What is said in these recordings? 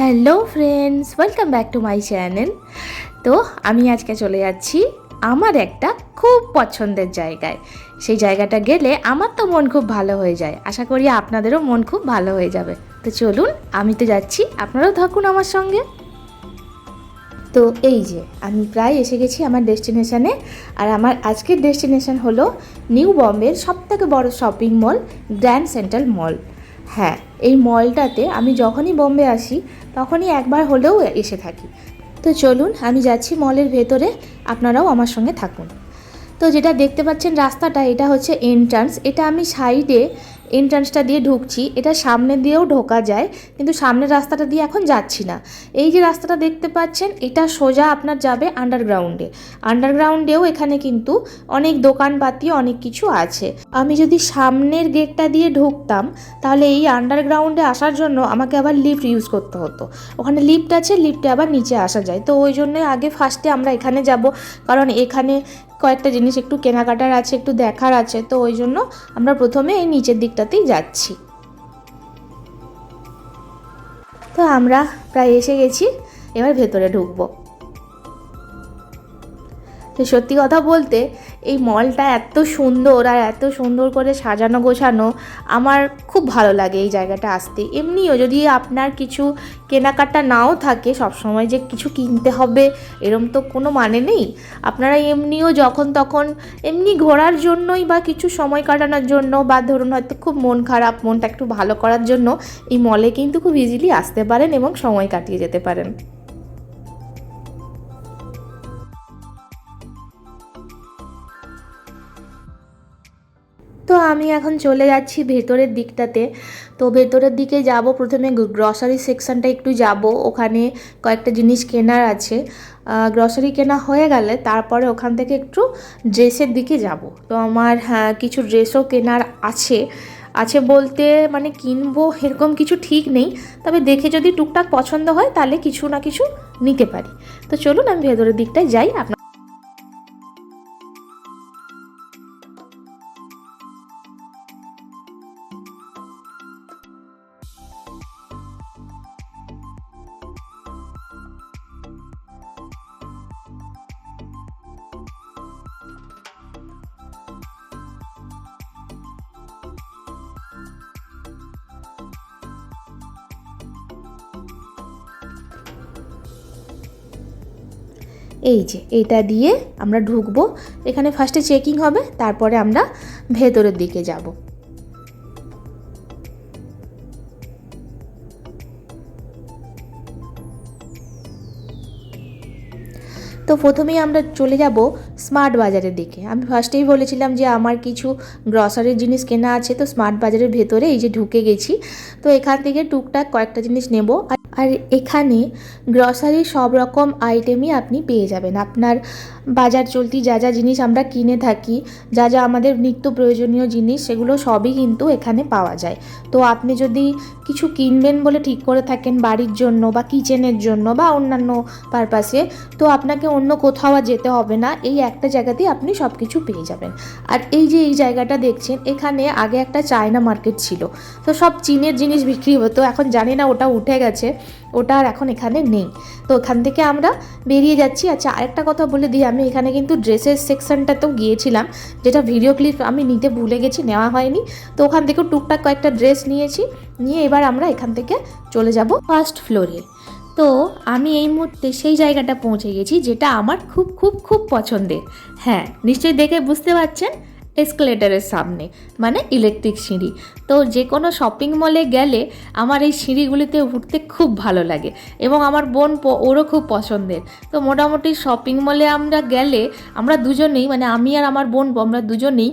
Hello friends, welcome back to my channel. তো আমি আজকে চলে যাচ্ছি আমার একটা খুব পছন্দের জায়গায়। সেই জায়গাটা গেলে আমার তো মন খুব ভালো হয়ে যায়, আশা করি আপনাদেরও মন খুব ভালো হয়ে যাবে। তো চলুন, আমি তো যাচ্ছি, আপনারাও থাকুন আমার সঙ্গে। তো এই যে আমি প্রায় এসে গেছি আমার ডেস্টিনেশানে। আর আমার আজকের ডেস্টিনেশন হলো নিউ বম্বের সবথেকে বড় শপিং মল গ্র্যান্ড সেন্ট্রাল মল। হ্যাঁ, এই মলটাতে আমি যখনই বম্বে আসি তখনই একবার হলেও এসে থাকি। তো চলুন, আমি যাচ্ছি মলের ভেতরে, আপনারাও আমার সঙ্গে থাকুন। তো যেটা দেখতে পাচ্ছেন রাস্তাটা, এটা হচ্ছে এন্ট্রান্স। এটা আমি সাইডে এন্ট্রান্সটা দিয়ে ঢুকছি, এটা সামনে দিয়েও ঢোকা যায়, কিন্তু সামনের রাস্তাটা দিয়ে এখন যাচ্ছি না। এই যে রাস্তাটা দেখতে পাচ্ছেন, এটা সোজা আপনার যাবে আন্ডারগ্রাউন্ডে। আন্ডারগ্রাউন্ডেও এখানে কিন্তু অনেক দোকানপাতি অনেক কিছু আছে। আমি যদি সামনের গেটটা দিয়ে ঢুকতাম তাহলে এই আন্ডারগ্রাউন্ডে আসার জন্য আমাকে আবার লিফট ইউজ করতে হতো। ওখানে লিফট আছে, লিফটে আবার নিচে আসা যায়। তো ওই জন্যই আগে ফার্স্টে আমরা এখানে যাব, কারণ এখানে কয়েকটা জিনিস একটু কেনাকাটার আছে, একটু দেখার আছে। তো ওই জন্য আমরা প্রথমে এই নিচের দিকটাতেই যাচ্ছি। তো আমরা প্রায় এসে গেছি, এবার ভেতরে ঢুকবো। তো সত্যি কথা বলতে এই মলটা এত সুন্দর আর এত সুন্দর করে সাজানো গোছানো, আমার খুব ভালো লাগে এই জায়গাটা আসতে। এমনিও যদি আপনার কিছু কেনাকাটা নাও থাকে, সবসময় যে কিছু কিনতে হবে এরম তো কোনো মানে নেই। আপনারা এমনিও যখন তখন এমনি ঘোরার জন্যই বা কিছু সময় কাটানোর জন্য, বা ধরুন হয়তো খুব মন খারাপ, মনটা একটু ভালো করার জন্য এই মলে কিন্তু খুব ইজিলি আসতে পারেন এবং সময় কাটিয়ে যেতে পারেন। তো আমি এখন চলে যাচ্ছি ভেতরের দিকটাতে। তো ভেতরের দিকে যাব, প্রথমে গ্রসারি সেকশনটা একটু যাব, ওখানে কয়েকটা জিনিস কেনার আছে। গ্রসারি কেনা হয়ে গেলে তারপরে ওখান থেকে একটু ড্রেসের দিকে যাব। তো আমার কিছু ড্রেসও কেনার আছে। আছে বলতে মানে কিনবো এরকম কিছু ঠিক নেই, তবে দেখে যদি টুকটাক পছন্দ হয় তাহলে কিছু না কিছু নিতে পারি। তো চলুন আমি ভেতরের দিকটায় যাই। এই যে এটা দিয়ে আমরা ঢুকবো, এখানে ফার্স্টে চেকিং হবে, তারপরে আমরা ভেতরের দিকে যাব। তো প্রথমেই আমরা চলে যাব স্মার্ট বাজারের দিকে। আমি ফার্স্টেই বলেছিলাম যে আমার কিছু গ্রসারির জিনিস কেনা আছে, তো স্মার্ট বাজারের ভেতরে এই যে ঢুকে গেছি। তো এখান থেকে টুকটাক কয়েকটা জিনিস নেব। আর এখানে গ্রসারির সব রকম আইটেমই আপনি পেয়ে যাবেন। আপনার বাজার চলতি যা যা জিনিস আমরা কিনে থাকি, যা যা আমাদের নিত্য প্রয়োজনীয় জিনিস, সেগুলো সবই কিন্তু এখানে পাওয়া যায়। তো আপনি যদি কিছু কিনবেন বলে ঠিক করে থাকেন বাড়ির জন্য বা কিচেনের জন্য বা অন্যান্য পারপাসে, তো আপনাকে অন্য কোথাও আর যেতে হবে না, এই একটা জায়গাতেই আপনি সব কিছু পেয়ে যাবেন। আর এই যে এই জায়গাটা দেখছেন, এখানে আগে একটা চায়না মার্কেট ছিল, তো সব চীনের জিনিস বিক্রি হতো। এখন জানি না ওটা উঠে গেছে, ওটা আর এখন এখানে নেই। তো ওখান থেকে আমরা বেরিয়ে যাচ্ছি। আচ্ছা, আরেকটা কথা বলে দিই, আমি এখানে কিন্তু ড্রেসের সেকশনটাতেও গিয়েছিলাম, যেটা ভিডিও ক্লিপ আমি নিতে ভুলে গেছি, নেওয়া হয়নি। তো ওখান থেকেও টুকটাক কয়েকটা ড্রেস নিয়েছি, নিয়ে এবার আমরা এখান থেকে চলে যাব ফার্স্ট ফ্লোরে। তো আমি এই মুহূর্তে সেই জায়গাটা পৌঁছে গেছি যেটা আমার খুব খুব খুব পছন্দের। হ্যাঁ, নিশ্চয়ই দেখে বুঝতে পারছেন, এসকেলেটারের সামনে, মানে ইলেকট্রিক সিঁড়ি। তো যে কোনো শপিং মলে গেলে আমার এই সিঁড়িগুলিতে উঠতে খুব ভালো লাগে, এবং আমার বোন ওরও খুব পছন্দের। তো মোটামুটি শপিং মলে আমরা গেলে আমরা দুজনেই, মানে আমি আর আমার বোন, আমরা দুজনেই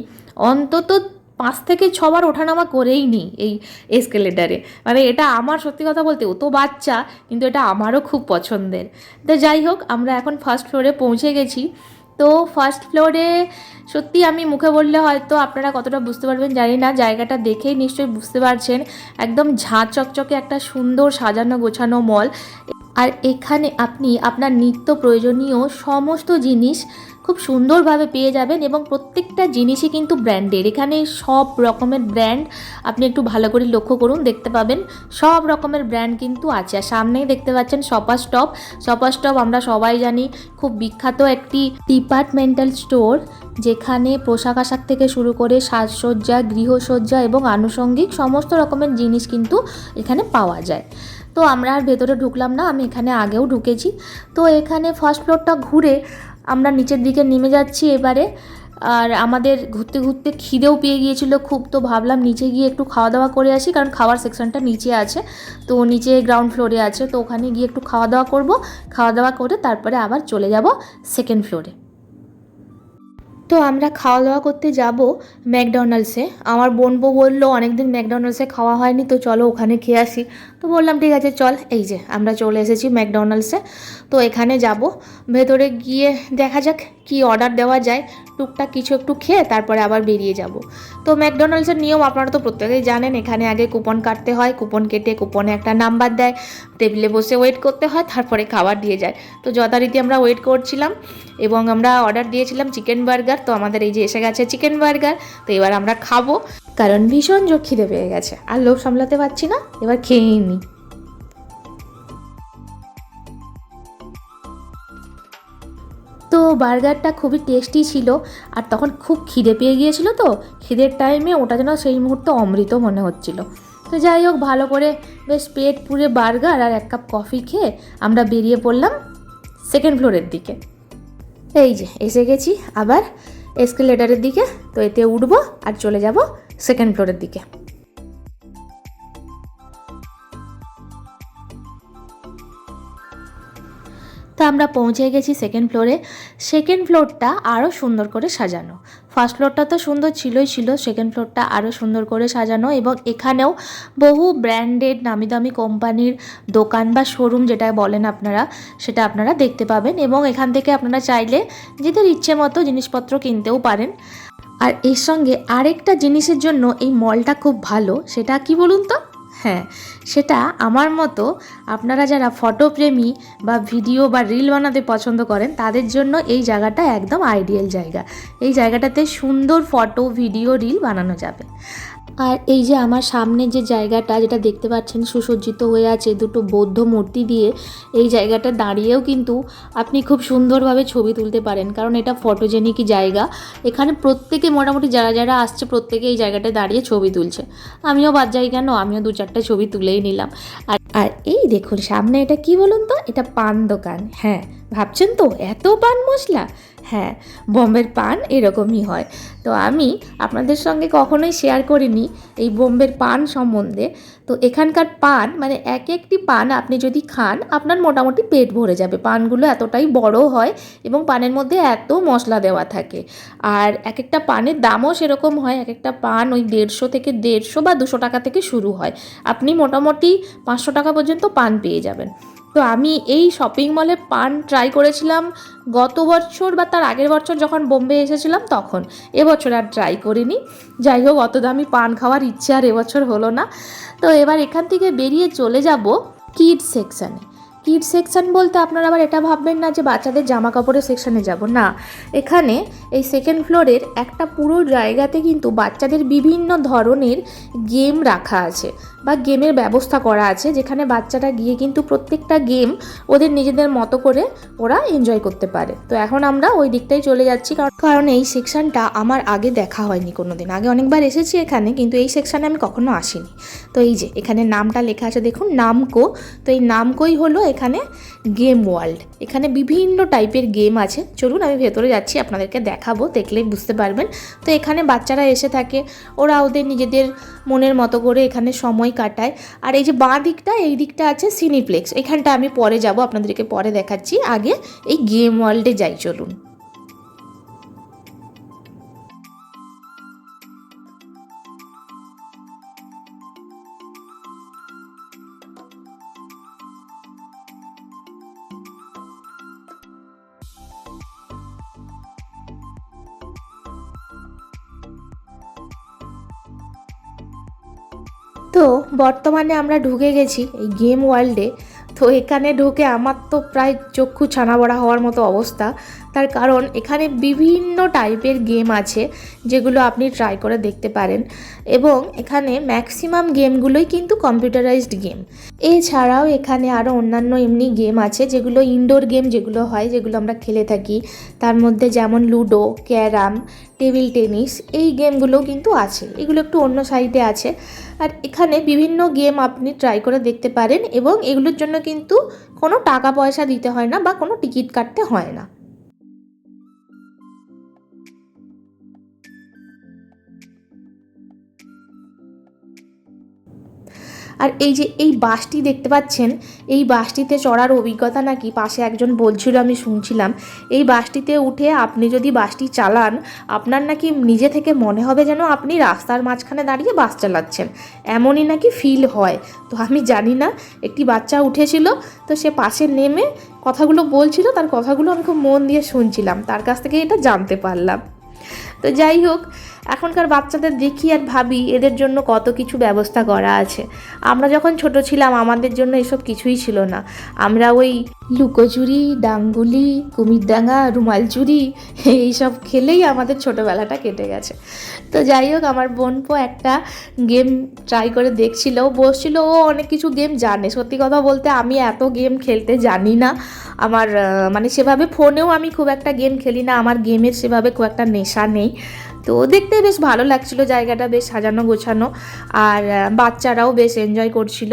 অন্তত 5 থেকে 6 বার ওঠানামা করেই নিই এই এসকেলেটারে। মানে এটা আমার, সত্যি কথা বলতে, ও তো বাচ্চা কিন্তু এটা আমারও খুব পছন্দের। তো যাই হোক, আমরা এখন ফার্স্ট ফ্লোরে পৌঁছে গেছি। তো ফার্স্ট ফ্লোরে সত্যি আমি মুখে বললে হয়তো আপনারা কতটা বুঝতে পারবেন জানি না, জায়গাটা দেখেই নিশ্চয়ই বুঝতে পারছেন, একদম ঝাঁ চকচকে একটা সুন্দর সাজানো গোছানো মল। আর এখানে আপনি আপনার নিত্য প্রয়োজনীয় সমস্ত জিনিস খুব সুন্দরভাবে পেয়ে যাবেন এবং প্রত্যেকটা জিনিসই কিন্তু ব্র্যান্ডের। এখানে সব রকমের ব্র্যান্ড আপনি একটু ভালো করে লক্ষ্য করুন, দেখতে পাবেন সব রকমের ব্র্যান্ড কিন্তু আছে। আর সামনেই দেখতে পাচ্ছেন শপার্স স্টপ। শপার্স স্টপ আমরা সবাই জানি খুব বিখ্যাত একটি ডিপার্টমেন্টাল স্টোর, যেখানে পোশাক আশাক থেকে শুরু করে সাজসজ্জা, গৃহসজ্জা এবং আনুষঙ্গিক সমস্ত রকমের জিনিস কিন্তু এখানে পাওয়া যায়। তো আমরা আর ভেতরে ঢুকলাম না, আমি এখানে আগেও ঢুকেছি। তো এখানে ফার্স্ট ফ্লোরটা ঘুরে আমরা নিচের দিকে নেমে যাচ্ছি এবারে। আর আমাদের ঘুরতে ঘুরতে খিদেও পেয়ে গিয়েছিল খুব, তো ভাবলাম নিচে গিয়ে একটু খাওয়া দাওয়া করে আসি, কারণ খাওয়ার সেকশনটা নিচে আছে, তো নিচে গ্রাউন্ড ফ্লোরে আছে, তো ওখানে গিয়ে একটু খাওয়া দাওয়া করব। খাওয়া দাওয়া করে তারপরে আবার চলে যাব সেকেন্ড ফ্লোরে। তো আমরা খাওয়া দাওয়া করতে যাব ম্যাকডোনাল্ডসে। আমার বোন বউ বললো অনেকদিন ম্যাকডোনাল্ডসে খাওয়া হয়নি, তো চলো ওখানে খেয়ে আসি। তো বললাম ঠিক আছে চল। এই যে আমরা চলে এসেছি ম্যাকডোনাল্ডসে। তো এখানে যাব, ভেতরে গিয়ে দেখা যাক কি অর্ডার দেওয়া যায়, টুকটাক কিছু একটু খেয়ে তারপরে আবার বেরিয়ে যাব। তো ম্যাকডোনাল্ডসের নিয়ম আপনারা তো প্রত্যেকেই জানেন, এখানে আগে কুপন কাটতে হয়, কুপন কেটে কুপনে একটা নাম্বার দেয়, টেবিলে বসে ওয়েট করতে হয়, তারপরে খাবার দিয়ে যায়। তো যথারীতি আমরা ওয়েট করছিলাম এবং আমরা অর্ডার দিয়েছিলাম চিকেন বার্গার। তো আমাদের এই যে এসে গেছে চিকেন বার্গার। তো এবার আমরা খাবো, কারণ ভীষণ জোর খিদে পেয়ে গেছে, আর লোভ সামলাতে পারছি না, এবার খেয়েই নিই। তো বার্গারটা খুবই টেস্টি ছিল, আর তখন খুব খিদে পেয়ে গিয়েছিল, তো খিদের টাইমে ওটা যেন সেই মুহূর্তে অমৃত মনে হচ্ছিল। তো যাই হোক, ভালো করে বেশ পেট পুরে বার্গার আর এক কাপ কফি খেয়ে আমরা বেরিয়ে পড়লাম সেকেন্ড ফ্লোরের দিকে। এই যে এসে গেছি আবার এসকেলেটারের দিকে, তো এতে উঠবো আর চলে যাব সেকেন্ড ফ্লোরের দিকে। তো আমরা পৌঁছে গেছি সেকেন্ড ফ্লোরে। সেকেন্ড ফ্লোরটা আরও সুন্দর করে সাজানো। ফার্স্ট ফ্লোরটা তো সুন্দর ছিলই ছিল, সেকেন্ড ফ্লোরটা আরও সুন্দর করে সাজানো, এবং এখানেও বহু ব্র্যান্ডেড নামি দামি কোম্পানির দোকান বা শোরুম যেটা বলেন আপনারা, সেটা আপনারা দেখতে পাবেন, এবং এখান থেকে আপনারা চাইলে নিজেদের ইচ্ছে মতো জিনিসপত্র কিনতেও পারেন। আর এর সঙ্গে আরেকটা জিনিসের জন্য এই মলটা খুব ভালো, সেটা কি বলুন তো? হ্যাঁ, সেটা আমার মতো আপনারা যারা ফটোপ্রেমী বা ভিডিও বা রিল বানাতে পছন্দ করেন তাদের জন্য এই জায়গাটা একদম আইডিয়াল জায়গা। এই জায়গাটাতে সুন্দর ফটো, ভিডিও, রিল বানানো যাবে। আর এই যে আমার সামনে যে জায়গাটা যেটা দেখতে পাচ্ছেন সুসজ্জিত হয়ে আছে দুটো বৌদ্ধ মূর্তি দিয়ে, এই জায়গাটা দাঁড়িয়েও কিন্তু আপনি খুব সুন্দরভাবে ছবি তুলতে পারেন, কারণ এটা ফটোজেনিক জায়গা। এখানে প্রত্যেকে মোটামুটি যারা যারা আসছে প্রত্যেকে এই জায়গাটায় দাঁড়িয়ে ছবি তুলছে। আমিও বাদ যাই কেন, আমিও 2-4টা ছবি তুলেই নিলাম। আর এই দেখুন সামনে এটা কি বলুন তো, এটা পান দোকান। হ্যাঁ, ভাবছেন তো এত পান মশলা? হ্যাঁ, বোম্বের পান এরকমই হয়। তো আমি আপনাদের সঙ্গে কখনোই শেয়ার করিনি এই বোম্বের পান সম্বন্ধে। তো এখানকার পান মানে এক একটি পান আপনি যদি খান আপনার মোটামুটি পেট ভরে যাবে। পানগুলো এতটাই বড় হয় এবং পানের মধ্যে এত মশলা দেওয়া থাকে, আর এক একটা পানের দামও সেরকম হয়। এক একটা পান ওই 150 থেকে 150 বা 200 টাকা থেকে শুরু হয়, আপনি মোটামুটি 500 টাকা পর্যন্ত পান পেয়ে যাবেন। তো আমি এই শপিং মলে পান ট্রাই করেছিলাম গত বছর বা তার আগের বছর যখন বোম্বে এসেছিলাম তখন। এবছর আর ট্রাই করিনি। যাই হোক, অত দামি পান খাওয়ার ইচ্ছে আর এবছর হলো না। তো এবার এখান থেকে বেরিয়ে চলে যাব কিডস সেকশানে। কিডস সেকশান বলতে আপনারা আবার এটা ভাববেন না যে বাচ্চাদের জামা কাপড়ের সেকশানে যাব, না। এখানে এই সেকেন্ড ফ্লোরের একটা পুরো জায়গাতে কিন্তু বাচ্চাদের বিভিন্ন ধরনের গেম রাখা আছে বা গেমের ব্যবস্থা করা আছে, যেখানে বাচ্চারা গিয়ে কিন্তু প্রত্যেকটা গেম ওদের নিজেদের মতো করে ওরা এনজয় করতে পারে। তো এখন আমরা ওই দিকটাই চলে যাচ্ছি, কারণ এই সেকশানটা আমার আগে দেখা হয়নি কোনো দিন। আগে অনেকবার এসেছি এখানে, কিন্তু এই সেকশানে আমি কখনো আসিনি। তো এই যে এখানে নামটা লেখা আছে দেখুন, নামকো। তো এই নামকোই হলো এখানে গেম ওয়ার্ল্ড। এখানে বিভিন্ন টাইপের গেম আছে। চলুন আমি ভেতরে যাচ্ছি, আপনাদেরকে দেখাবো, দেখলেই বুঝতে পারবেন। তো এখানে বাচ্চারা এসে থাকে, ওরা ওদের নিজেদের মনের মতো করে এখানে সময় কাটায়। আর এই যে বাঁ দিকটা, এই দিকটা আছে সিনিপ্লেক্স। এখানটা আমি পরে যাব, আপনাদেরকে পরে দেখাচ্ছি। আগে এই গেম ওয়ার্ল্ডে যাই, চলুন। তো বর্তমানে আমরা ঢুকে গেছি এই গেম ওয়ার্ল্ডে। তো এখানে ঢুকে আমার তো প্রায় চক্ষু ছানা বড়া হওয়ার মতো অবস্থা। তার কারণ এখানে বিভিন্ন টাইপের গেম আছে যেগুলো আপনি ট্রাই করে দেখতে পারেন, এবং এখানে ম্যাক্সিমাম গেমগুলোই কিন্তু কম্পিউটারাইজড গেম। এছাড়াও এখানে আরও অন্যান্য এমনি গেম আছে যেগুলো ইনডোর গেম যেগুলো হয়, যেগুলো আমরা খেলে থাকি, তার মধ্যে যেমন লুডো, ক্যারাম, টেবিল টেনিস, এই গেমগুলোও কিন্তু আছে। এগুলো একটু অন্য সাইডে আছে। আর এখানে বিভিন্ন গেম আপনি ট্রাই করে দেখতে পারেন, এবং এগুলোর জন্য কিন্তু কোনো টাকা পয়সা দিতে হয় না বা কোনো টিকিট কাটতে হয় না। আর এই যে এই বাসটি দেখতে পাচ্ছেন, এই বাসটিতে চড়ার অভিজ্ঞতা নাকি পাশে একজন বলছিল, আমি শুনছিলাম, এই বাসটিতে উঠে আপনি যদি বাসটি চালান, আপনার নাকি নিজে থেকে মনে হবে যেন আপনি রাস্তার মাঝখানে দাঁড়িয়ে বাস চালাচ্ছেন, এমনই নাকি ফিল হয়। তো আমি জানি না, একটি বাচ্চা উঠেছিল, তো সে পাশে নেমে কথাগুলো বলছিল, তার কথাগুলো আমি খুব মন দিয়ে শুনছিলাম, তার কাছ থেকে এটা জানতে পারলাম। তো যাই হোক, এখনকার বাচ্চাদের দেখি আর ভাবি এদের জন্য কত কিছু ব্যবস্থা করা আছে। আমরা যখন ছোট ছিলাম আমাদের জন্য এসব কিছুই ছিল না। আমরা ওই লুকোচুরি, ডাঙ্গুলি, কুমিরডাঙ্গা, রুমাল চুরি এইসব খেলেই আমাদের ছোটোবেলাটা কেটে গেছে। তো যাই হোক, আমার বোনপো একটা গেম ট্রাই করে দেখছিল, বসছিল, ও অনেক কিছু গেম জানে। সত্যি কথা বলতে আমি এত গেম খেলতে জানি না। আমার মানে সেভাবে ফোনেও আমি খুব একটা গেম খেলি না, আমার গেমের সেভাবে খুব একটা নেশা নেই। তো দেখতে বেশ ভালো লাগছিল, জায়গাটা বেশ সাজানো গোছানো, আর বাচ্চারাও বেশ এনজয় করছিল।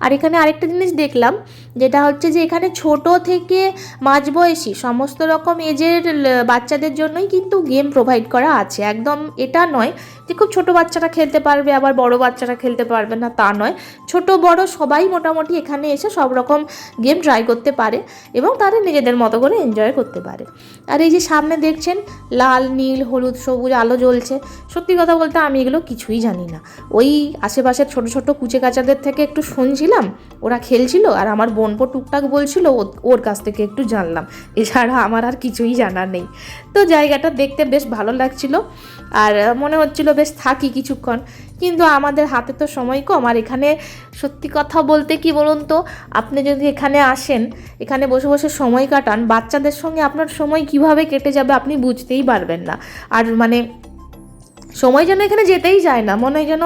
আর এখানে আরেকটা জিনিস দেখলাম, যেটা হচ্ছে যে এখানে ছোট থেকে মাঝবয়সী সমস্ত রকম এজের বাচ্চাদের জন্যই কিন্তু গেম প্রোভাইড করা আছে। একদম এটা নয় যে খুব ছোট বাচ্চারা খেলতে পারবে আবার বড় বাচ্চারা খেলতে পারবে না, তা নয়। ছোট বড় সবাই মোটামুটি এখানে এসে সব রকম গেম ট্রাই করতে পারে এবং তারা নিজেদের মতো করে এনজয় করতে পারে। আর এই যে সামনে দেখছেন লাল, নীল, হলুদ, সবুজ আলো জ্বলছে, সত্যি কথা বলতে আমি এগুলো কিছুই জানি না। ওই আশেপাশের ছোট ছোট কুচে কাচাদের থেকে একটু শুনছিলাম, ওরা খেলছিল, আর আমার বোনপো টুকটাক বলছিল, ওর কাছ থেকে একটু জানলাম। এছাড়া আমার আর কিছুই জানা নেই। তো জায়গাটা দেখতে বেশ ভালো লাগছিল, আর মনে হচ্ছিল বেশ থাকি কিছুক্ষণ, কিন্তু আমাদের হাতে তো সময় কম। আর এখানে সত্যি কথা বলতে কি বলুন তো, আপনি যদি এখানে আসেন, এখানে বসে বসে সময় কাটান, বাচ্চাদের সঙ্গে আপনার সময় কিভাবে কেটে যাবে আপনি বুঝতেই পারবেন না। আর মানে সময় যেন এখানে যেতেই যায় না, মনে হয় যেন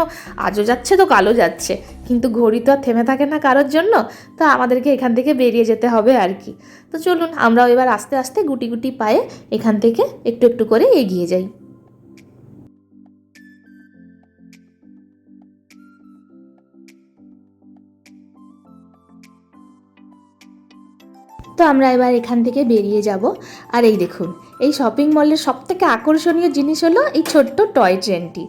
আজও যাচ্ছে তো কালও যাচ্ছে, কিন্তু ঘড়ি তো আর থেমে থাকে না কারোর জন্য। তো আমাদেরকে এখান থেকে বেরিয়ে যেতে হবে আর কি। তো চলুন আমরাও এবার আস্তে আস্তে গুটি গুটি পায়ে এখান থেকে একটু একটু করে এগিয়ে যাই। তো আমরা এবার এখান থেকে বেরিয়ে যাব। আর এই দেখুন, এই শপিং মলের সবথেকে আকর্ষণীয় জিনিস হলো এই ছোট্ট টয় ট্রেনটি।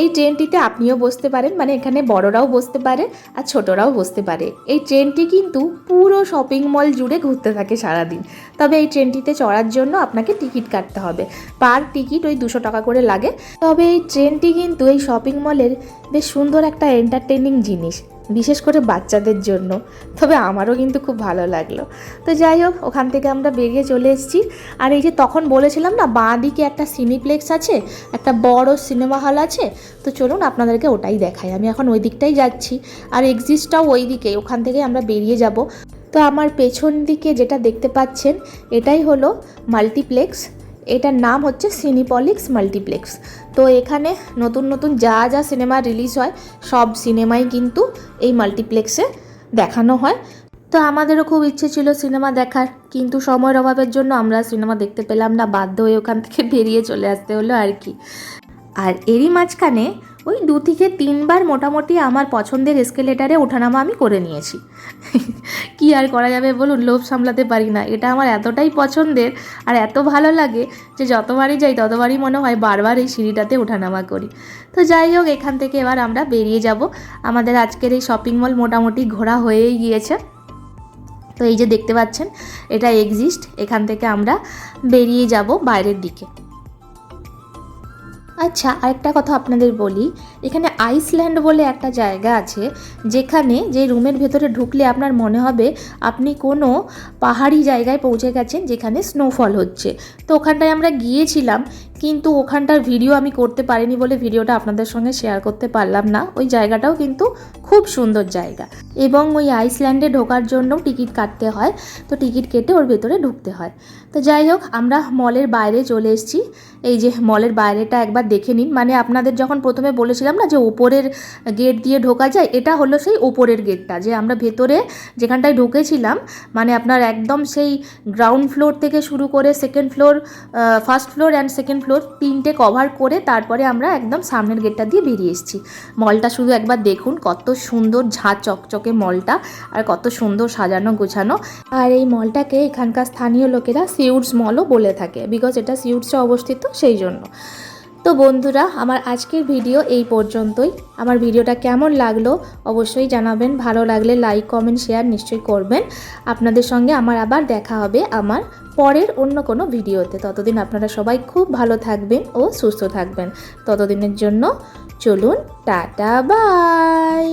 এই ট্রেনটিতে আপনিও বসতে পারেন, মানে এখানে বড়রাও বসতে পারে আর ছোটরাও বসতে পারে। এই ট্রেনটি কিন্তু পুরো শপিং মল জুড়ে ঘুরতে থাকে সারাদিন। তবে এই ট্রেনটিতে চড়ার জন্য আপনাকে টিকিট কাটতে হবে, পার টিকিট ওই 200 টাকা করে লাগে। তবে এই ট্রেনটি কিন্তু এই শপিং মলের বেশ সুন্দর একটা এন্টারটেনিং জিনিস, বিশেষ করে বাচ্চাদের জন্য। তবে আমারও কিন্তু খুব ভালো লাগলো। তো যাই হোক, ওখান থেকে আমরা বেরিয়ে চলে এসেছি। আর এই যে তখন বলেছিলাম না, বাঁ দিকে একটা সিনিপ্লেক্স আছে, একটা বড় সিনেমা হল আছে, তো চলুন আপনাদেরকে ওটাই দেখাই। আমি এখন ওই দিকটাই যাচ্ছি, আর এক্সিটটাও ওই দিকেই, ওখান থেকে আমরা বেরিয়ে যাব। তো আমার পেছন দিকে যেটা দেখতে পাচ্ছেন এটাই হলো মাল্টিপ্লেক্স। এটার নাম হচ্ছে সিনিপলিক্স মাল্টিপ্লেক্স। তো এখানে নতুন নতুন যা যা সিনেমা রিলিজ হয় সব সিনেমাই কিন্তু এই মাল্টিপ্লেক্সে দেখানো হয়। তো আমাদেরও খুব ইচ্ছে ছিল সিনেমা দেখার, কিন্তু সময়ের অভাবের জন্য আমরা সিনেমা দেখতে পেলাম না, বাধ্য হয়ে ওখান থেকে বেরিয়ে চলে আসতে হলো আর কি। আর এরই মাঝখানে ওই 2 থেকে 3 বার মোটামুটি আমার পছন্দের এসকেলেটারে ওঠানামা আমি করে নিয়েছি। কি আর করা যাবে বলুন, লোভ সামলাতে পারি না। এটা আমার এতটাই পছন্দের আর এত ভালো লাগে যে যতবারই যাই ততবারই মনে হয় বারবার এই সিঁড়িটাতে ওঠানামা করি। তো যাই হোক, এখান থেকে এবার আমরা বেরিয়ে যাব। আমাদের আজকের এই শপিং মল মোটামুটি ঘোরা হয়েই গিয়েছে। তো এই যে দেখতে পাচ্ছেন, এটা এক্সিস্ট। এখান থেকে আমরা বেরিয়ে যাব বাইরের দিকে। আচ্ছা, আরেকটা কথা আপনাদের বলি, এখানে আইসল্যান্ড বলে একটা জায়গা আছে, যেখানে যে রুমের ভেতরে ঢুকলে আপনার মনে হবে আপনি কোনো পাহাড়ি জায়গায় পৌঁছে গেছেন যেখানে স্নোফল হচ্ছে। তো ওখানটায় আমরা গিয়েছিলাম, কিন্তু ওখানটার ভিডিও আমি করতে পারিনি বলে ভিডিওটা আপনাদের সঙ্গে শেয়ার করতে পারলাম না। ওই জায়গাটাও কিন্তু খুব সুন্দর জায়গা, এবং ওই আইসল্যান্ডে ঢোকার জন্য টিকিট কাটতে হয়। তো টিকিট কেটে ওর ভেতরে ঢুকতে হয়। তো যাই হোক, আমরা মলের বাইরে চলে এসেছি। এই যে মলের বাইরেটা একবার দেখে নিন। মানে আপনাদের যখন প্রথমে বলেছিলাম না যে ওপরের গেট দিয়ে ঢোকা যায়, এটা হলো সেই ওপরের গেটটা। যে আমরা ভেতরে যেখানটায় ঢুকেছিলাম, মানে আপনার একদম সেই গ্রাউন্ড ফ্লোর থেকে শুরু করে second floor, first floor and second floor তিনটে কভার করে তারপরে আমরা একদম সামনের গেটটা দিয়ে বেরিয়ে এসেছি। মলটা শুধু একবার দেখুন, কত সুন্দর ঝাঁ চকচকে মলটা, আর কত সুন্দর সাজানো গোছানো। আর এই মলটাকে এখানকার স্থানীয় লোকেরা সিউটস মলও বলে থাকে, বিকজ এটা সিউটসে অবস্থিত সেই জন্য। তো বন্ধুরা, আমার আজকের ভিডিও এই পর্যন্তই। আমার ভিডিওটা কেমন লাগলো অবশ্যই জানাবেন। ভালো লাগলে লাইক কমেন্ট শেয়ার নিশ্চয়ই করবেন। আপনাদের সঙ্গে আমার আবার দেখা হবে আমার পরের অন্য কোনো ভিডিওতে। ততদিন আপনারা সবাই খুব ভালো থাকবেন ও সুস্থ থাকবেন। ততদিনের জন্য চলুন, টাটা, বাই।